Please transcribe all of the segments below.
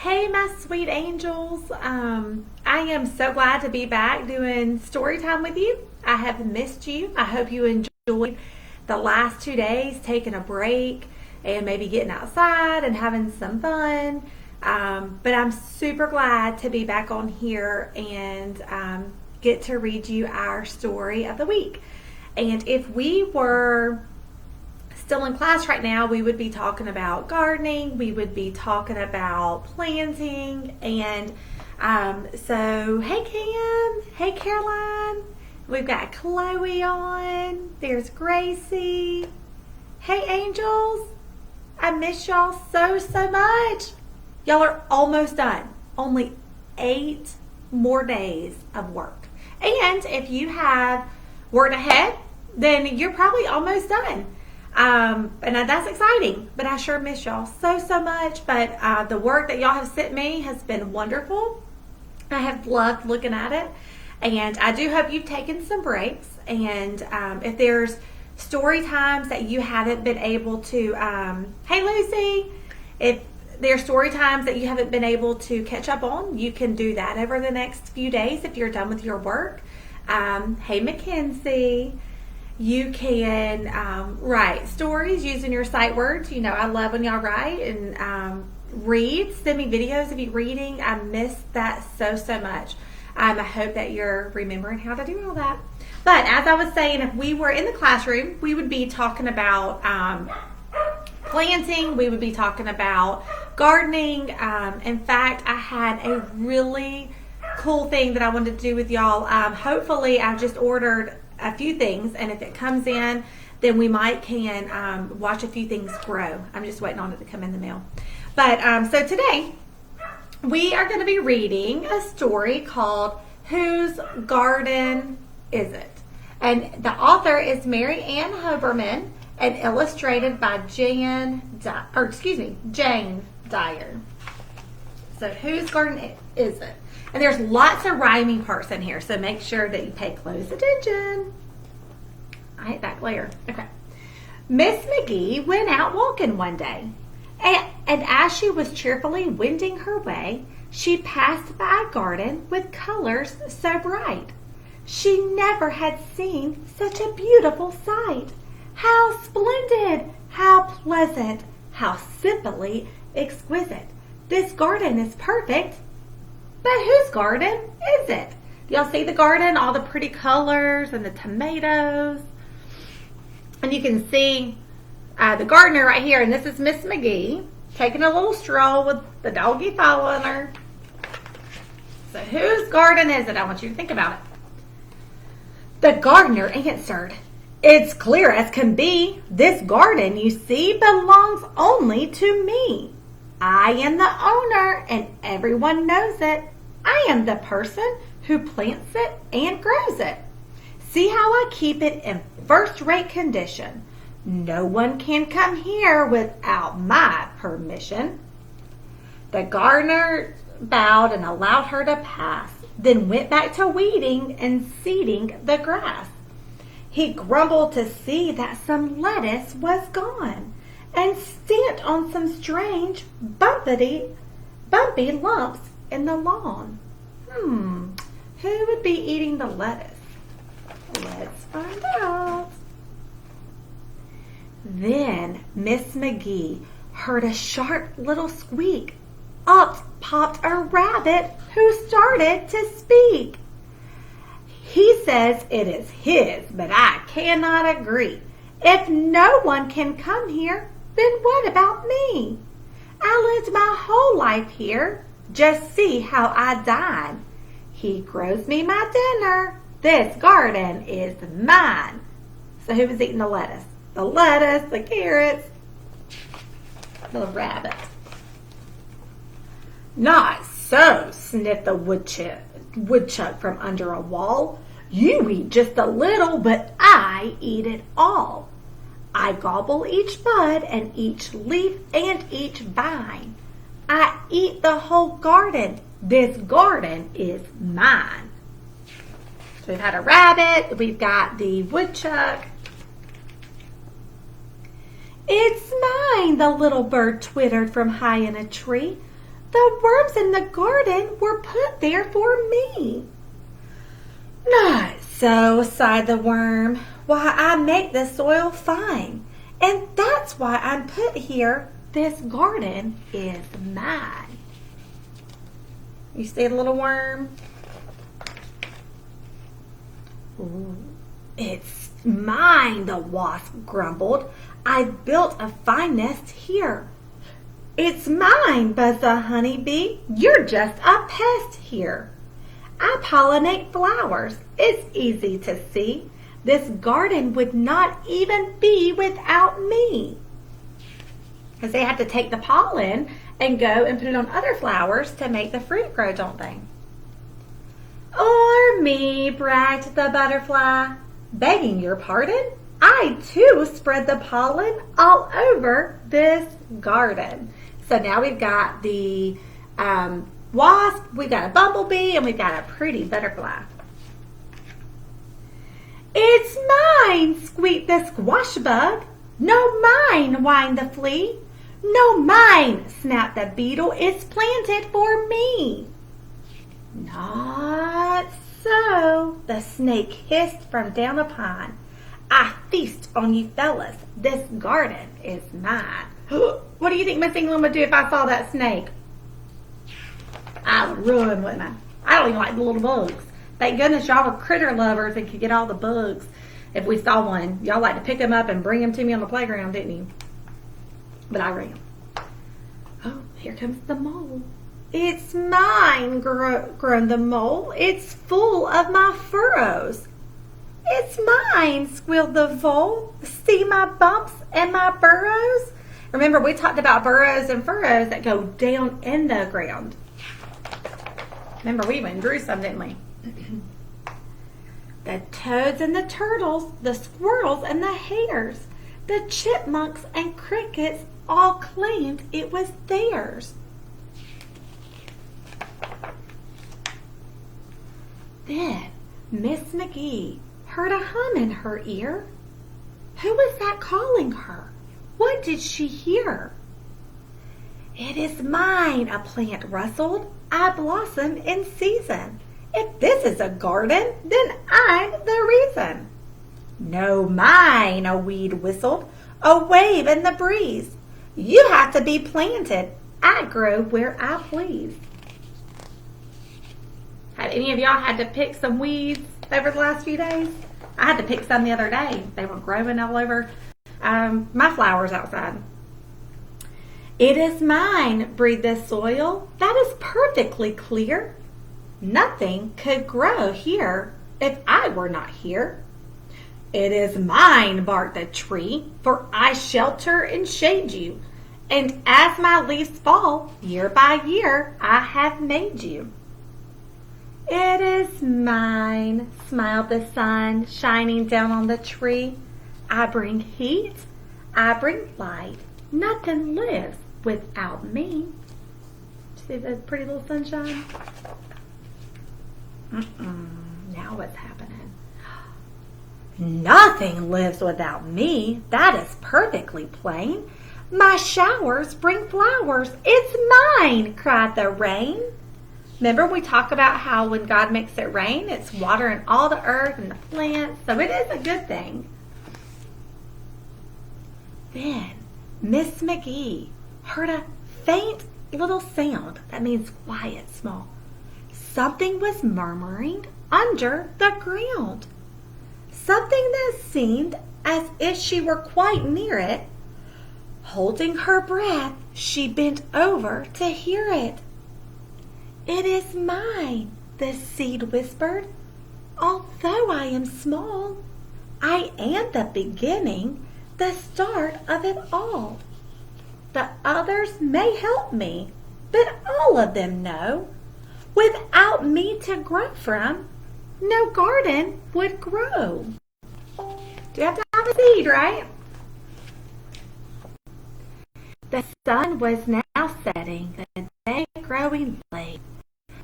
Hey, my sweet angels. I am so glad to be back doing story time with you. I have missed you. I hope you enjoyed the last 2 days, taking a break and maybe getting outside and having some fun. But I'm super glad to be back on here and get to read you our story of the week. And if we were still in class right now, we would be talking about gardening, we would be talking about planting, and so hey Cam, hey Caroline, we've got Chloe on, there's Gracie, hey angels, I miss y'all so much. Y'all are almost done, only 8 more days of work, and if you have work ahead, then you're probably almost done. And that's exciting, but I sure miss y'all so much. But the work that y'all have sent me has been wonderful. I have loved looking at it, and I do hope you've taken some breaks. And if there's story times that you haven't been able to, hey Lucy, if there's story times that you haven't been able to catch up on, you can do that over the next few days if you're done with your work. Hey Mackenzie. You can write stories using your sight words. You know, I love when y'all write and read. Send me videos of you reading. I miss that so much. I hope that you're remembering how to do all that. But as I was saying, if we were in the classroom, we would be talking about planting. We would be talking about gardening. In fact, I had a really cool thing that I wanted to do with y'all. Hopefully, I've just ordered a few things, and if it comes in, then we might can watch a few things grow. I'm just waiting on it to come in the mail. But so today we are going to be reading a story called Whose Garden Is It? And the author is Mary Ann Hoberman and illustrated by Jane Dyer. So whose garden is it? And there's lots of rhyming parts in here, so make sure that you pay close attention. I hate that glare. Okay. Miss McGee went out walking one day, and as she was cheerfully wending her way, she passed by a garden with colors so bright. She never had seen such a beautiful sight. How splendid, how pleasant, how simply exquisite. This garden is perfect. But whose garden is it? Y'all see the garden? All the pretty colors and the tomatoes. And you can see the gardener right here. And this is Miss McGee taking a little stroll with the doggy following her. So whose garden is it? I want you to think about it. The gardener answered, "It's clear as can be. This garden, you see, belongs only to me. I am the owner and everyone knows it. I am the person who plants it and grows it. See how I keep it in first-rate condition. No one can come here without my permission." The gardener bowed and allowed her to pass, then went back to weeding and seeding the grass. He grumbled to see that some lettuce was gone and stamped on some strange bumpy lumps in the lawn. Who would be eating the lettuce? Let's find out. Then Miss McGee heard a sharp little squeak. Up popped a rabbit who started to speak. He says it is his, but I cannot agree. If no one can come here, then what about me? I lived my whole life here. Just see how I dine. He grows me my dinner. This garden is mine. So who was eating the lettuce? The lettuce, the carrots, the rabbit. Not so, sniffed the woodchuck from under a wall. You eat just a little, but I eat it all. I gobble each bud and each leaf and each vine. I eat the whole garden. This garden is mine. So we've had a rabbit. We've got the woodchuck. It's mine, the little bird twittered from high in a tree. The worms in the garden were put there for me. Not so, sighed the worm. Why, I make the soil fine, and that's why I'm put here. This garden is mine. You see the little worm? Ooh, it's mine, the wasp grumbled. I built a fine nest here. It's mine, buzzed the honeybee. You're just a pest here. I pollinate flowers. It's easy to see. This garden would not even be without me. Because they have to take the pollen and go and put it on other flowers to make the fruit grow, don't they? Or me, bragged the butterfly. Begging your pardon, I too spread the pollen all over this garden. So now we've got the wasp, we've got a bumblebee, and we've got a pretty butterfly. It's mine, squeaked the squash bug. No, mine, whined the flea. No, mine, snapped the beetle. It's planted for me. Not so, the snake hissed from down the pond. I feast on you fellas. This garden is mine. What do you think Miss England would do if I saw that snake? I would run, wouldn't I? I don't even like the little bugs. Thank goodness y'all were critter lovers and could get all the bugs. If we saw one, y'all like to pick them up and bring them to me on the playground, didn't you? But I ran. Oh, here comes the mole. It's mine, groaned the mole. It's full of my furrows. It's mine, squealed the vole. See my bumps and my burrows? Remember, we talked about burrows and furrows that go down in the ground. Remember, we went and drew some, didn't we? The toads and the turtles, the squirrels and the hares, the chipmunks and crickets all claimed it was theirs. Then Miss McGee heard a hum in her ear. Who was that calling her? What did she hear? It is mine, a plant rustled. I blossom in season. If this is a garden, then I'm the reason. No, mine, a weed whistled, a wave in the breeze. You have to be planted. I grow where I please. Have any of y'all had to pick some weeds over the last few days? I had to pick some the other day. They were growing all over my flowers outside. It is mine, breathed the soil. That is perfectly clear. Nothing could grow here if I were not here. It is mine, barked the tree, for I shelter and shade you. And as my leaves fall, year by year, I have made you. It is mine, smiled the sun, shining down on the tree. I bring heat, I bring light. Nothing lives without me. See the pretty little sunshine? Now what's happening? Nothing lives without me. That is perfectly plain. My showers bring flowers. It's mine, cried the rain. Remember we talk about how when God makes it rain, it's watering all the earth and the plants. So it is a good thing. Then Miss McGee heard a faint little sound. That means quiet, small. Something was murmuring under the ground. Something that seemed as if she were quite near it. Holding her breath, she bent over to hear it. It is mine, the seed whispered. Although I am small, I am the beginning, the start of it all. The others may help me, but all of them know, without me to grow from, no garden would grow. You have to have a seed, right? The sun was now setting, the day growing late.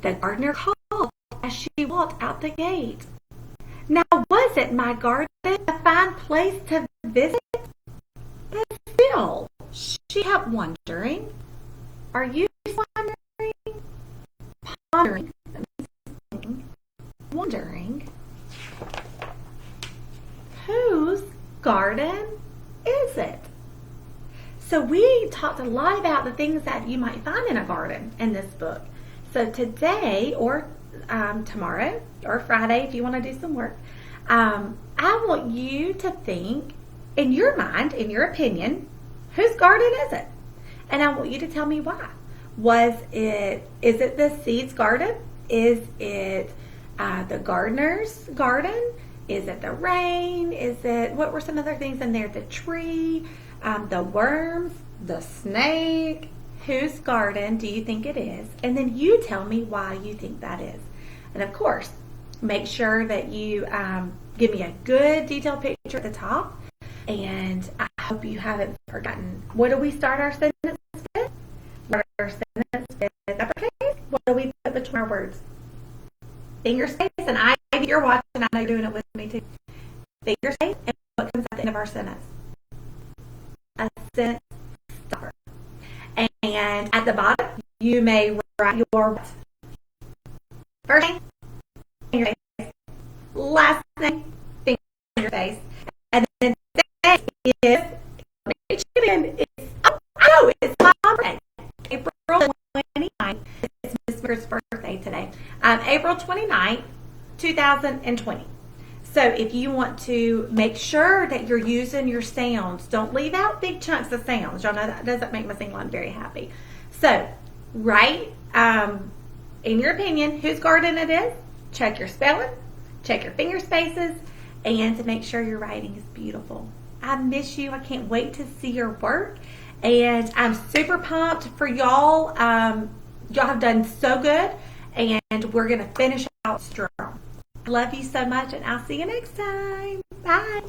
The gardener called as she walked out the gate. Now was it my garden, a fine place to visit? But still, she kept wondering. Are you wondering? wondering whose garden is it? So we talked a lot about the things that you might find in a garden in this book. So today or tomorrow or Friday, if you want to do some work, I want you to think in your mind, in your opinion, whose garden is it? And I want you to tell me why. Is it the seeds garden? Is it the gardener's garden? Is it the rain? What were some other things in there? The tree, the worms, the snake. Whose garden do you think it is? And then you tell me why you think that is. And of course, make sure that you give me a good detailed picture at the top. And I hope you haven't forgotten. What do we start our sentence with? Our sentence with uppercase. What do we put between our words? Finger space. And you're watching, I know you're doing it with me too. Finger space. And what comes at the end of our sentence? A sentence stopper. And at the bottom, you may write your first name, finger face. Last name, finger face. And then today is it's my birthday. April 29th. It's Miss Mir's birthday today. April 29th, 2020. So if you want to make sure that you're using your sounds, don't leave out big chunks of sounds. Y'all know that doesn't make Miss England very happy. So write, in your opinion, whose garden it is. Check your spelling, check your finger spaces, and to make sure your writing is beautiful. I miss you. I can't wait to see your work. And I'm super pumped for y'all. Y'all have done so good, and we're going to finish out strong. I love you so much, and I'll see you next time. Bye.